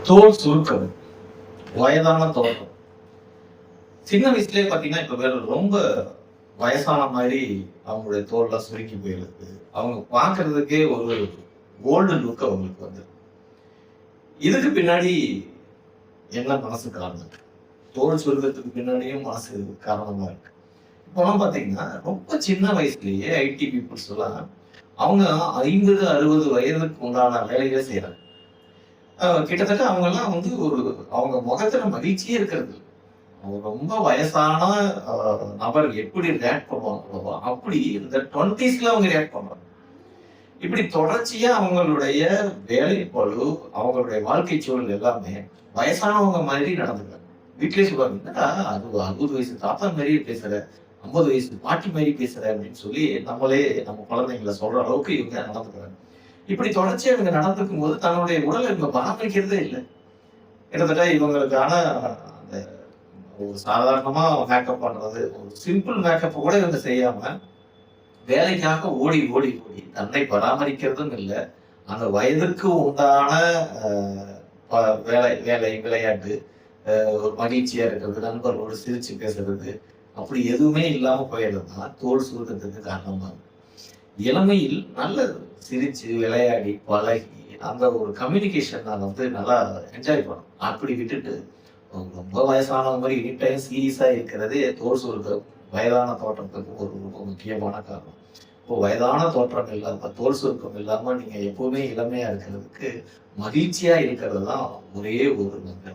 தோல் சுருக்கம், வயதான தோற்றம். சின்ன வயசுலயே பாத்தீங்கன்னா இப்ப வேற ரொம்ப வயசான மாதிரி அவங்களுடைய தோல்லாம் சுருங்கி போயிருக்கு. அவங்க பார்க்கறதுக்கே ஒரு கோல்டன் லுக் அவங்களுக்கு வந்து. இதுக்கு பின்னாடி என்ன மனசு காரணம்? தோல் சுருக்கத்துக்கு பின்னாடியும் மனசு காரணமா இருக்கு. இப்போலாம் பாத்தீங்கன்னா ரொம்ப சின்ன வயசுலயே ஐடி பீப்புள்ஸ் எல்லாம் அவங்க 50, 60 வயதுக்கு உண்டான வேலைகளை செய்யறாங்க. கிட்டத்தட்ட அவங்கலாம் வந்து அவங்க முகத்துல மகிழ்ச்சியே இருக்கிறது இல்ல. அவங்க ரொம்ப வயசான நபர் எப்படி ரியாக்ட் பண்ணுவாங்களோ, அப்படி இந்த 20ஸ்ல அவங்க ரியாக்ட் பண்றாங்க. இப்படி தொடர்ச்சியா அவங்களுடைய வேலை பளு, அவங்களுடைய வாழ்க்கை சூழல் எல்லாமே வயசானவங்க மாதிரி நடந்துக்கிறாங்க. வீட்லயே சொல்லுவாங்க, "என்னடா அது 60 வயசு தாத்தா மாரியே பேசுற, 50 வயசு பாட்டி மாரி பேசுற" அப்படின்னு சொல்லி நம்மளே நம்ம குழந்தைங்கள சொல்ற அளவுக்கு இவங்க நடந்துக்கிறாங்க. இப்படி தொடர்ச்சியா இவங்க நடந்துக்கும் போது தன்னுடைய உடலை இவங்க பராமரிக்கிறதே இல்லை. கிட்டத்தட்ட இவங்களுக்கான அந்த ஒரு சாதாரணமா மேக்கப் பண்றது, ஒரு சிம்பிள் மேக்கப் கூட இவங்க செய்யாம வேலைக்காக ஓடி ஓடி ஓடி தன்னை பராமரிக்கிறதும் இல்லை. அந்த வயதுக்கு உண்டான வேலை வேலை விளையாட்டு, ஒரு மகிழ்ச்சியா இருக்கிறது, நண்பர்களோடு சிரிச்சு பேசுறது, அப்படி எதுவுமே இல்லாம போயிடுறதுதான் தோல் சுருக்கத்துக்கு காரணமா இருக்கு. இளமையில் நல்ல சிரிச்சு விளையாடி பழகி அந்த ஒரு கம்யூனிகேஷன் நான் வந்து நல்லா என்ஜாய் பண்ணணும். அப்படி விட்டுட்டு ரொம்ப வயசானவங்க மாதிரி எனி டைம் சீரியஸா இருக்கிறதே தோல் சுருக்கம் வயதான தோற்றத்துக்கு ஒரு ரொம்ப முக்கியமான காரணம். இப்போ வயதான தோற்றம் இல்லாம தோல் சுருக்கம் இல்லாம நீங்க எப்பவுமே இளமையா இருக்கிறதுக்கு மகிழ்ச்சியா இருக்கிறது தான் ஒரே ஒரு நன்மை.